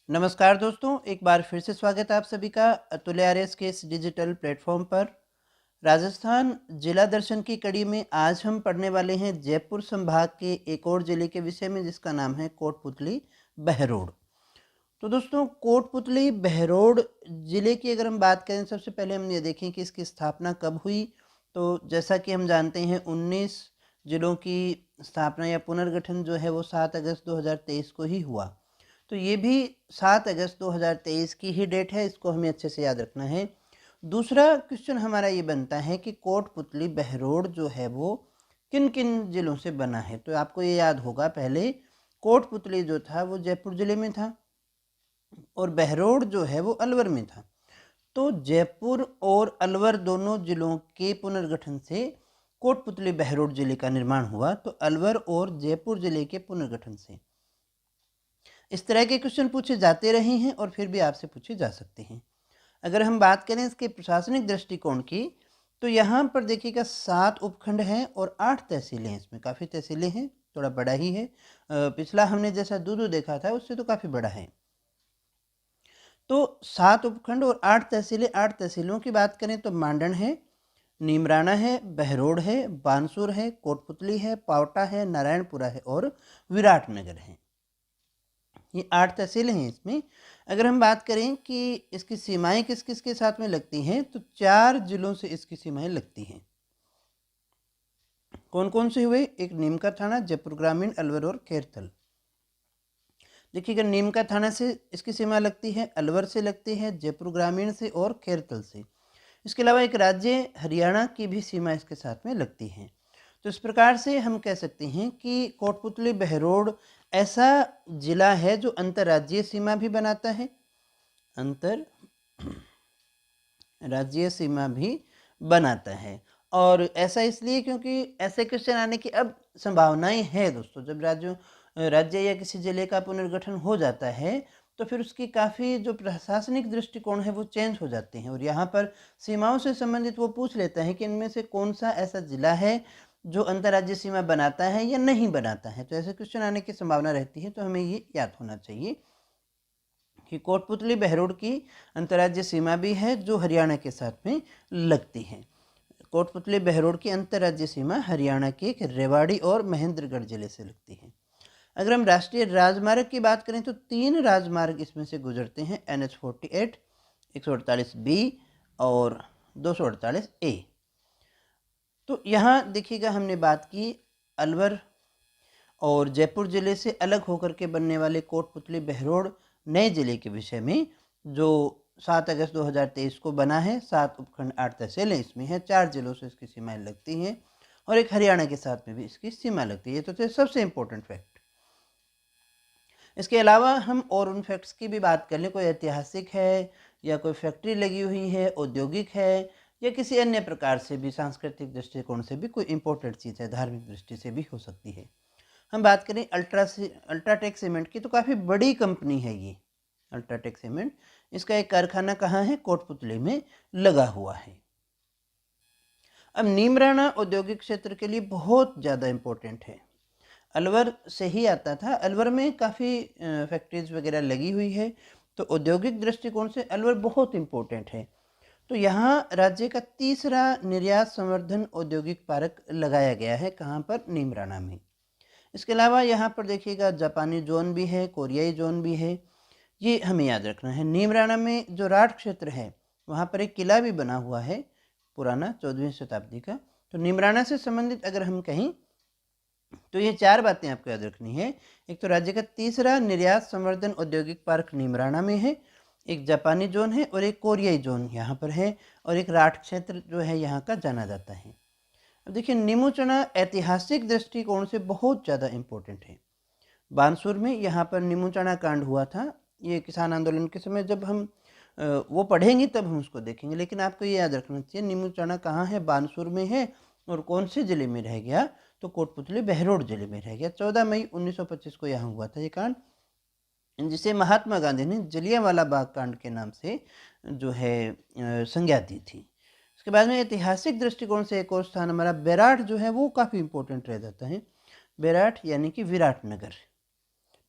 नमस्कार दोस्तों, एक बार फिर से स्वागत है आप सभी का अतुल्य आर्यस के इस डिजिटल प्लेटफॉर्म पर। राजस्थान जिला दर्शन की कड़ी में आज हम पढ़ने वाले हैं जयपुर संभाग के एक और जिले के विषय में, जिसका नाम है कोटपुतली बहरोड। तो दोस्तों, कोटपुतली बहरोड जिले की अगर हम बात करें, सबसे पहले हम ये देखें कि इसकी स्थापना कब हुई। तो जैसा कि हम जानते हैं, 19 जिलों की स्थापना या पुनर्गठन जो है वो 7 अगस्त 2023 को ही हुआ। तो ये भी 7 अगस्त 2023 की ही डेट है, इसको हमें अच्छे से याद रखना है। दूसरा क्वेश्चन हमारा ये बनता है कि कोटपुतली बहरोड जो है वो किन किन जिलों से बना है। तो आपको ये याद होगा, पहले कोटपुतली जो था वो जयपुर जिले में था और बहरोड जो है वो अलवर में था। तो जयपुर और अलवर दोनों जिलों के पुनर्गठन से कोटपुतली बहरोड जिले का निर्माण हुआ। तो अलवर और जयपुर जिले के पुनर्गठन से इस तरह के क्वेश्चन पूछे जाते रहे हैं और फिर भी आपसे पूछे जा सकते हैं। अगर हम बात करें इसके प्रशासनिक दृष्टिकोण की, तो यहाँ पर देखिएगा 7 उपखंड हैं और 8 तहसीलें हैं। इसमें काफ़ी तहसीलें हैं, थोड़ा बड़ा ही है। पिछला हमने जैसा दूदू देखा था उससे तो काफ़ी बड़ा है। तो 7 उपखंड और 8 तहसीलें। 8 तहसीलों की बात करें तो मांडन है, नीमराना है, बहरोड है, बानसूर है, कोटपुतली है, पावटा है, नारायणपुरा है और विराटनगर है। ये 8 तहसीलें हैं इसमें। अगर हम बात करें कि इसकी सीमाएं किस किस के साथ में लगती हैं, तो 4 जिलों से इसकी सीमाएं लगती हैं। कौन कौन से हुए? एक नीमका थाना, जयपुर ग्रामीण, अलवर और खेरथल। देखिएगा, नीमका थाना से इसकी सीमा लगती है, अलवर से लगती है, जयपुर ग्रामीण से और खेरथल से। इसके अलावा एक राज्य हरियाणा की भी सीमा इसके साथ में लगती है। तो इस प्रकार से हम कह सकते हैं कि कोटपुतली बहरोड ऐसा जिला है जो अंतर्राज्यीय सीमा भी बनाता है, अंतर राज्यीय सीमा भी बनाता है। और ऐसा इसलिए क्योंकि ऐसे क्वेश्चन आने की अब संभावनाएं हैं दोस्तों। जब राज्य या किसी जिले का पुनर्गठन हो जाता है, तो फिर उसकी काफ़ी जो प्रशासनिक दृष्टिकोण है वो चेंज हो जाते हैं और यहाँ पर सीमाओं से संबंधित वो पूछ लेता है कि इनमें से कौन सा ऐसा जिला है जो अंतर्राज्यीय सीमा बनाता है या नहीं बनाता है। तो ऐसे क्वेश्चन आने की संभावना रहती है, तो हमें ये याद होना चाहिए कि कोटपुतली बहरोड की अंतर्राज्यीय सीमा भी है जो हरियाणा के साथ में लगती है। कोटपुतली बहरोड की अंतर्राज्यीय सीमा हरियाणा के रेवाड़ी और महेंद्रगढ़ जिले से लगती है। अगर हम राष्ट्रीय राजमार्ग की बात करें तो 3 राजमार्ग इसमें से गुजरते हैं, NH48, 148B और 248A। तो यहाँ देखिएगा, हमने बात की अलवर और जयपुर जिले से अलग होकर के बनने वाले कोटपुतली बहरोड नए जिले के विषय में, जो 7 अगस्त 2023 को बना है। 7 उपखंड, 8 तहसीलें इसमें हैं, 4 जिलों से इसकी सीमाएं लगती हैं और एक हरियाणा के साथ में भी इसकी सीमा लगती है। ये तो थे सबसे इम्पोर्टेंट फैक्ट। इसके अलावा हम और उन फैक्ट्स की भी बात कर लें, कोई ऐतिहासिक है या कोई फैक्ट्री लगी हुई है, औद्योगिक है या किसी अन्य प्रकार से भी, सांस्कृतिक दृष्टिकोण से भी कोई इंपॉर्टेंट चीज़ है, धार्मिक दृष्टि से भी हो सकती है। हम बात करें अल्ट्राटेक सीमेंट की, तो काफ़ी बड़ी कंपनी है ये अल्ट्राटेक सीमेंट। इसका एक कारखाना कहाँ है? कोटपुतली में लगा हुआ है। अब नीमराना औद्योगिक क्षेत्र के लिए बहुत ज़्यादा इम्पोर्टेंट है, अलवर से ही आता था। अलवर में काफ़ी फैक्ट्रीज वगैरह लगी हुई है, तो औद्योगिक दृष्टिकोण से अलवर बहुत इम्पोर्टेंट है। तो यहाँ राज्य का तीसरा निर्यात संवर्धन औद्योगिक पार्क लगाया गया है। कहाँ पर? नीमराना में। इसके अलावा यहाँ पर देखिएगा, जापानी जोन भी है, कोरियाई जोन भी है, ये हमें याद रखना है। नीमराना में जो राठ क्षेत्र है, वहाँ पर एक किला भी बना हुआ है पुराना, 14वीं शताब्दी का। तो नीमराना से संबंधित अगर हम कहें तो ये 4 बातें आपको याद रखनी है। एक तो राज्य का तीसरा निर्यात संवर्धन औद्योगिक पार्क नीमराना में है, एक जापानी जोन है और एक कोरियाई जोन यहाँ पर है, और एक राठ क्षेत्र जो है यहाँ का जाना जाता है। अब देखिए, नीमूचना ऐतिहासिक दृष्टिकोण से बहुत ज़्यादा इम्पोर्टेंट है। बानसूर में यहाँ पर नीमूचना कांड हुआ था। ये किसान आंदोलन के समय, जब हम वो पढ़ेंगे तब हम उसको देखेंगे, लेकिन आपको ये याद रखना चाहिए नीमूचना कहाँ है, बानसूर में है, और कौन से ज़िले में रह गया, तो कोटपुतली बहरोड जिले में रह गया। 14 मई 1925 को यहाँ हुआ था ये कांड, जिसे महात्मा गांधी ने जलियांवाला बाग कांड के नाम से जो है संज्ञा दी थी। इसके बाद में ऐतिहासिक दृष्टिकोण से एक और स्थान हमारा बेराट जो है वो काफ़ी इंपॉर्टेंट रह जाता है। बेराट यानी कि विराटनगर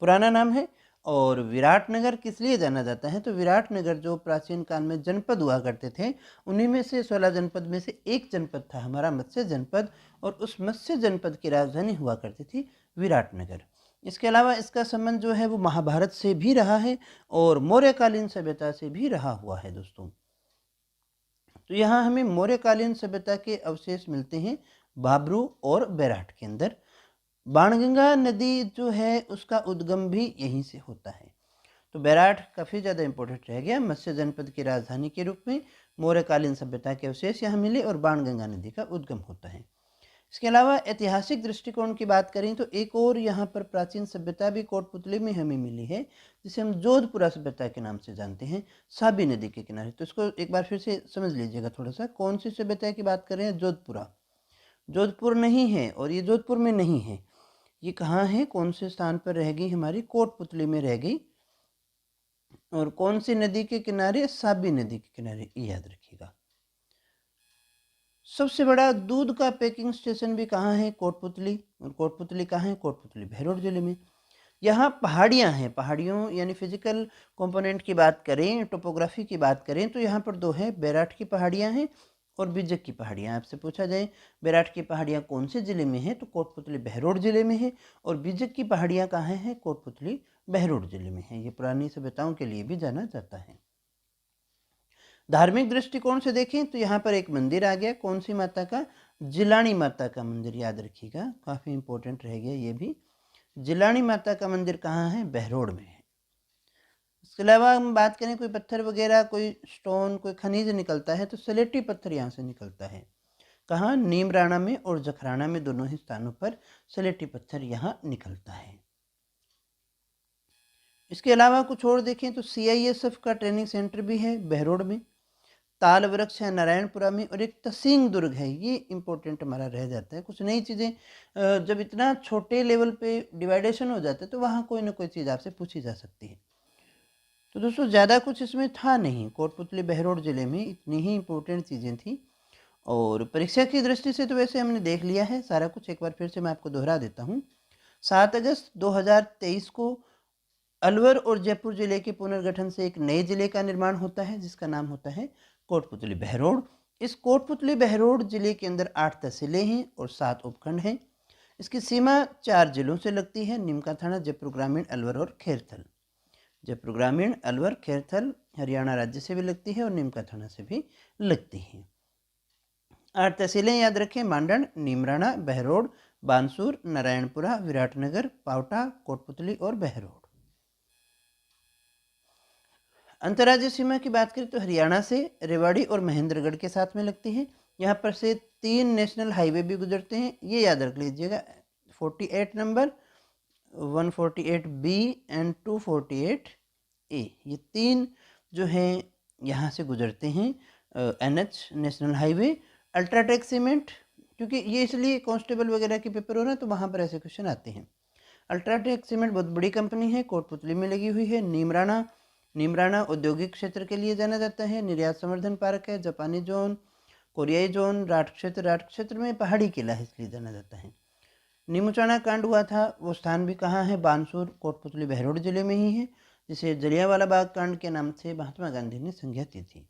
पुराना नाम है, और विराटनगर किस लिए जाना जाता है? तो विराटनगर जो प्राचीन काल में जनपद हुआ करते थे, उन्हीं में से 16 जनपद में से एक जनपद था हमारा मत्स्य जनपद, और उस मत्स्य जनपद की राजधानी हुआ करती थी विराटनगर। इसके अलावा इसका संबंध जो है वो महाभारत से भी रहा है और मौर्यकालीन सभ्यता से भी रहा हुआ है दोस्तों। तो यहाँ हमें मौर्यकालीन सभ्यता के अवशेष मिलते हैं बाबरू और बैराठ के अंदर। बाणगंगा नदी जो है उसका उद्गम भी यहीं से होता है। तो बैराठ काफ़ी ज़्यादा इंपॉर्टेंट रह गया मत्स्य जनपद की राजधानी के रूप में। मौर्यकालीन सभ्यता के अवशेष यहाँ मिले और बाणगंगा नदी का उद्गम होता है। इसके अलावा ऐतिहासिक दृष्टिकोण की बात करें तो एक और यहाँ पर प्राचीन सभ्यता भी कोटपुतली में हमें मिली है, जिसे हम जोधपुरा सभ्यता के नाम से जानते हैं, साबी नदी के किनारे। तो इसको एक बार फिर से समझ लीजिएगा थोड़ा सा, कौन सी सभ्यता की बात कर रहे हैं? जोधपुरा। जोधपुर नहीं है और ये जोधपुर में नहीं है। ये कहाँ है, कौन से स्थान पर रह गई? हमारी कोटपुतली में रह गई। और कौन सी नदी के किनारे? साबी नदी के किनारे, ये याद रखिएगा। सबसे बड़ा दूध का पैकिंग स्टेशन भी कहाँ है? कोटपुतली। और कोटपुतली कहाँ है? कोटपुतली भैरोड जिले में। यहाँ पहाड़ियाँ हैं, पहाड़ियों यानी फिजिकल कंपोनेंट की बात करें, टोपोग्राफी की बात करें तो यहाँ पर दो है, बैराठ की पहाड़ियाँ हैं और बिजक की पहाड़ियाँ। आपसे पूछा जाए बैराठ की पहाड़ियाँ कौन से ज़िले में है, तो कोटपुतली बहरोड ज़िले में है। और बिजक की पहाड़ियाँ कहाँ हैं? कोटपुतली बहरोड ज़िले में है। ये पुरानी सभ्यताओं के लिए भी जाना जाता है। धार्मिक दृष्टिकोण से देखें तो यहाँ पर एक मंदिर आ गया, कौन सी माता का? जिलानी माता का मंदिर, याद रखिएगा, काफ़ी इंपॉर्टेंट रह गया ये भी। जिलानी माता का मंदिर कहाँ है? बहरोड में है। इसके अलावा हम बात करें कोई पत्थर वगैरह, कोई स्टोन, कोई खनिज निकलता है तो सलेटी पत्थर यहाँ से निकलता है। कहाँ? नीमराणा में और जखराना में, दोनों ही स्थानों पर सलेटी पत्थर यहाँ निकलता है। इसके अलावा कुछ और देखें तो CISF का ट्रेनिंग सेंटर भी है बहरोड में, ताल वृक्ष है नारायणपुरा में, और एक तसिंग दुर्ग है। ये इंपॉर्टेंट हमारा रह जाता है। कुछ नई चीज़ें जब इतना छोटे लेवल पे डिवाइडेशन हो जाता है तो वहाँ कोई ना कोई चीज़ आपसे पूछी जा सकती है। तो दोस्तों ज़्यादा कुछ इसमें था नहीं, कोटपुतली बहरोड ज़िले में इतनी ही इंपॉर्टेंट चीज़ें थी। और परीक्षा की दृष्टि से तो वैसे हमने देख लिया है सारा कुछ, एक बार फिर से मैं आपको दोहरा देता हूँ। 7 अगस्त 2023 को अलवर और जयपुर जिले के पुनर्गठन से एक नए जिले का निर्माण होता है, जिसका नाम होता है कोटपुतली बहरोड। इस कोटपुतली बहरोड जिले के अंदर 8 तहसीलें हैं और 7 उपखंड हैं। इसकी सीमा 4 जिलों से लगती है, नीमका थाना, जयपुर ग्रामीण, अलवर और खैरथल। जयपुर ग्रामीण, अलवर, खैरथल हरियाणा राज्य से भी लगती है और नीमका थाना से भी लगती है। 8 तहसीलें याद रखें: मांडन, नीमराणा, बहरोड, बानसूर, नारायणपुरा, विराटनगर, पावटा, कोटपुतली और बहरोड। अंतर्राज्यीय सीमा की बात करें तो हरियाणा से रेवाड़ी और महेंद्रगढ़ के साथ में लगती है। यहाँ पर से 3 नेशनल हाईवे भी गुजरते हैं, ये याद रख लीजिएगा। 48 नंबर, 148B एंड 248A, ये 3 जो हैं यहाँ से गुजरते हैं। NH national highway. UltraTech cement, क्योंकि ये इसलिए कांस्टेबल वगैरह के पेपर हो रहा है तो वहाँ पर ऐसे क्वेश्चन आते हैं। अल्ट्राटेक सीमेंट बहुत बड़ी कंपनी है, कोटपुतली में लगी हुई है। नीमराणा औद्योगिक क्षेत्र के लिए जाना जाता है। निर्यात संवर्धन पार्क है। जापानी जोन, कोरियाई जोन, राठ क्षेत्र में पहाड़ी किला है इसलिए जाना जाता है। नीमूचाना कांड हुआ था वो स्थान भी कहाँ है? बानसूर, कोटपुतली बहरोड जिले में ही है, जिसे जलियांवाला बाग कांड के नाम से महात्मा गांधी ने संज्ञा दी थी।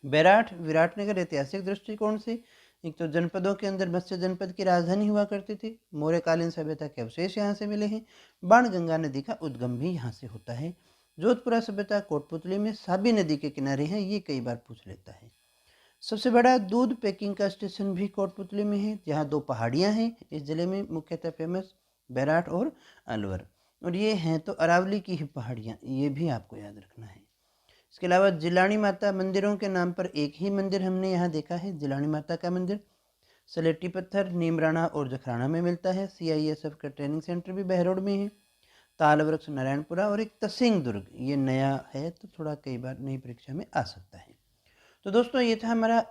बैराठ, विराटनगर ऐतिहासिक दृष्टिकोण से एक तो जनपदों के अंदर मत्स्य जनपद की राजधानी हुआ करती थी। मौर्यकालीन सभ्यता के अवशेष यहाँ से मिले हैं। बाणगंगा नदी का उद्गम भी यहाँ से होता है। जोधपुरा सभ्यता कोटपुतली में साबी नदी के किनारे है, ये कई बार पूछ लेता है। सबसे बड़ा दूध पैकिंग का स्टेशन भी कोटपुतली में है, जहाँ 2 पहाड़ियाँ हैं इस जिले में, मुख्यतः फेमस बैराठ और अलवर। और ये हैं तो अरावली की ही पहाड़ियाँ, ये भी आपको याद रखना है। इसके अलावा जिलानी माता मंदिरों के नाम पर एक ही मंदिर हमने यहाँ देखा है, जिलानी माता का मंदिर। सलेटी पत्थर नीमराणा और जखराना में मिलता है। CISF का ट्रेनिंग सेंटर भी बहरोड में है। ताल वृक्ष नारायणपुरा और एक तसिंग दुर्ग, ये नया है तो थोड़ा कई बार नई परीक्षा में आ सकता है। तो दोस्तों ये था हमारा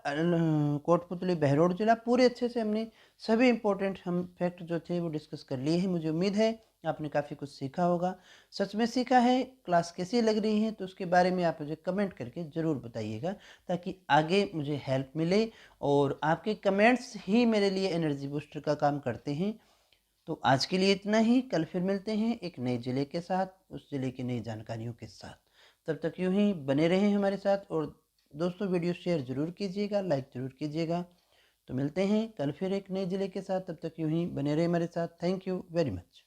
कोटपुतली बहरोड जिला। पूरे अच्छे से हमने सभी इंपॉर्टेंट हम फैक्ट जो थे वो डिस्कस कर लिए हैं। मुझे उम्मीद है आपने काफ़ी कुछ सीखा होगा। सच में सीखा है? क्लास कैसी लग रही है तो उसके बारे में आप मुझे कमेंट करके ज़रूर बताइएगा, ताकि आगे मुझे हेल्प मिले। और आपके कमेंट्स ही मेरे लिए एनर्जी बूस्टर का काम करते हैं। तो आज के लिए इतना ही, कल फिर मिलते हैं एक नए ज़िले के साथ, उस ज़िले की नई जानकारियों के साथ। तब तक यूँ ही बने रहें हमारे साथ, और दोस्तों वीडियो शेयर ज़रूर कीजिएगा, लाइक ज़रूर कीजिएगा। तो मिलते हैं कल फिर एक नए ज़िले के साथ, तब तक यूँ ही बने रहें हमारे साथ। Thank you very much.